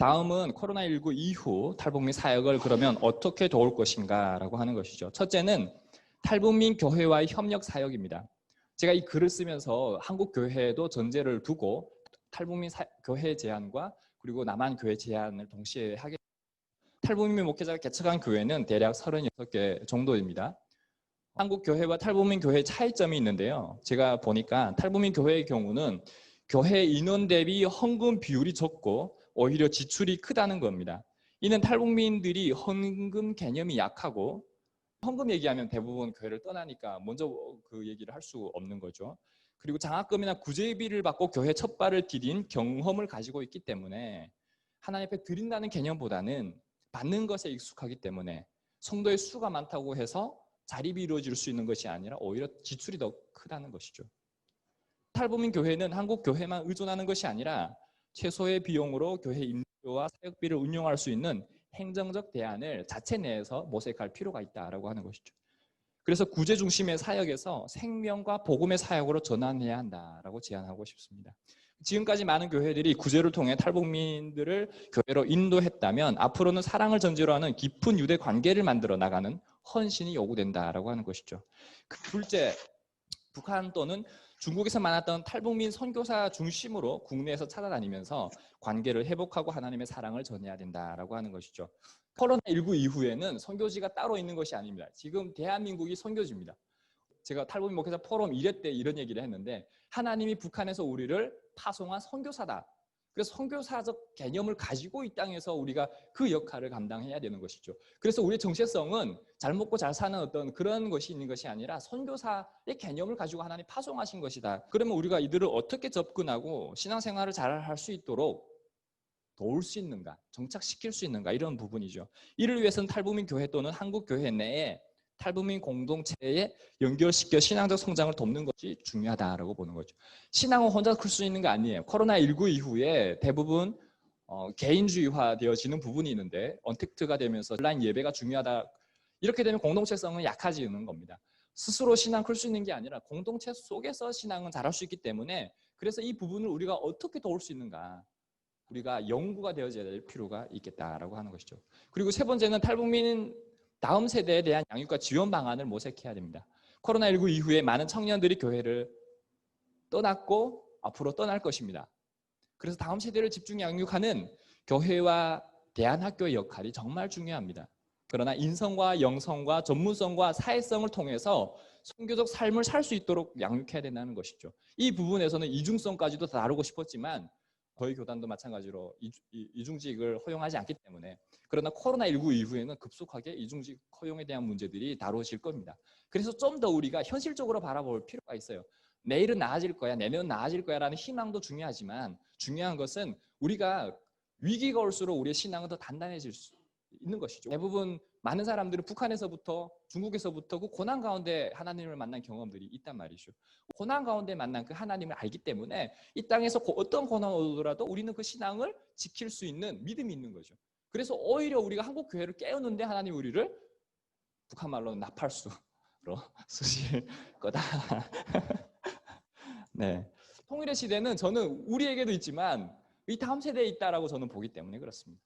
다음은 코로나19 이후 탈북민 사역을 그러면 어떻게 도울 것인가 라고 하는 것이죠. 첫째는 탈북민 교회와의 협력 사역입니다. 제가 이 글을 쓰면서 한국 교회도 전제를 두고 탈북민 교회 제안과 그리고 남한 교회 제안을 동시에 하게 됩니다. 탈북민 목회자가 개척한 교회는 대략 36개 정도입니다. 한국 교회와 탈북민 교회의 차이점이 있는데요. 제가 보니까 탈북민 교회의 경우는 교회 인원 대비 헌금 비율이 적고 오히려 지출이 크다는 겁니다. 이는 탈북민들이 헌금 개념이 약하고 헌금 얘기하면 대부분 교회를 떠나니까 먼저 그 얘기를 할 수 없는 거죠. 그리고 장학금이나 구제비를 받고 교회 첫 발을 디딘 경험을 가지고 있기 때문에 하나님 앞에 드린다는 개념보다는 받는 것에 익숙하기 때문에 성도의 수가 많다고 해서 자립이 이루어질 수 있는 것이 아니라 오히려 지출이 더 크다는 것이죠. 탈북민 교회는 한국 교회만 의존하는 것이 아니라 최소의 비용으로 교회 임대료와 사역비를 운용할 수 있는 행정적 대안을 자체 내에서 모색할 필요가 있다라고 하는 것이죠. 그래서 구제 중심의 사역에서 생명과 복음의 사역으로 전환해야 한다라고 제안하고 싶습니다. 지금까지 많은 교회들이 구제를 통해 탈북민들을 교회로 인도했다면 앞으로는 사랑을 전제로 하는 깊은 유대 관계를 만들어 나가는 헌신이 요구된다라고 하는 것이죠. 둘째, 북한 또는 중국에서 만났던 탈북민 선교사 중심으로 국내에서 찾아다니면서 관계를 회복하고 하나님의 사랑을 전해야 된다라고 하는 것이죠. 코로나19 이후에는 선교지가 따로 있는 것이 아닙니다. 지금 대한민국이 선교지입니다. 제가 탈북민 목회자 포럼 1회 때 이런 얘기를 했는데 하나님이 북한에서 우리를 파송한 선교사다. 그래서 선교사적 개념을 가지고 이 땅에서 우리가 그 역할을 감당해야 되는 것이죠. 그래서 우리의 정체성은 잘 먹고 잘 사는 어떤 그런 것이 있는 것이 아니라 선교사의 개념을 가지고 하나님 파송하신 것이다. 그러면 우리가 이들을 어떻게 접근하고 신앙생활을 잘 할 수 있도록 도울 수 있는가, 정착시킬 수 있는가 이런 부분이죠. 이를 위해서는 탈북민 교회 또는 한국 교회 내에 탈북민 공동체에 연결시켜 신앙적 성장을 돕는 것이 중요하다라고 보는 거죠. 신앙은 혼자 클 수 있는 게 아니에요. 코로나19 이후에 대부분 개인주의화 되어지는 부분이 있는데 언택트가 되면서 온라인 예배가 중요하다. 이렇게 되면 공동체성은 약해지는 겁니다. 스스로 신앙 클 수 있는 게 아니라 공동체 속에서 신앙은 잘할 수 있기 때문에 그래서 이 부분을 우리가 어떻게 도울 수 있는가 우리가 연구가 되어져야 될 필요가 있겠다라고 하는 것이죠. 그리고 세 번째는 탈북민 다음 세대에 대한 양육과 지원 방안을 모색해야 됩니다. 코로나19 이후에 많은 청년들이 교회를 떠났고 앞으로 떠날 것입니다. 그래서 다음 세대를 집중 양육하는 교회와 대안학교의 역할이 정말 중요합니다. 그러나 인성과 영성과 전문성과 사회성을 통해서 선교적 삶을 살 수 있도록 양육해야 된다는 것이죠. 이 부분에서는 이중성까지도 다루고 싶었지만 저희 교단도 마찬가지로 이중직을 허용하지 않기 때문에 그러나 코로나19 이후에는 급속하게 이중직 허용에 대한 문제들이 다뤄질 겁니다. 그래서 좀 더 우리가 현실적으로 바라볼 필요가 있어요. 내일은 나아질 거야, 내년은 나아질 거야 라는 희망도 중요하지만 중요한 것은 우리가 위기가 올수록 우리의 신앙은 더 단단해질 수 있는 것이죠. 대부분 많은 사람들은 북한에서부터 중국에서부터 그 고난 가운데 하나님을 만난 경험들이 있단 말이죠. 고난 가운데 만난 그 하나님을 알기 때문에 이 땅에서 어떤 고난 오더라도 우리는 그 신앙을 지킬 수 있는 믿음이 있는 거죠. 그래서 오히려 우리가 한국 교회를 깨우는데 하나님 우리를 북한 말로는 나팔수로 쓰실 거다. 네. 통일의 시대는 저는 우리에게도 있지만 이 다음 세대에 있다라고 저는 보기 때문에 그렇습니다.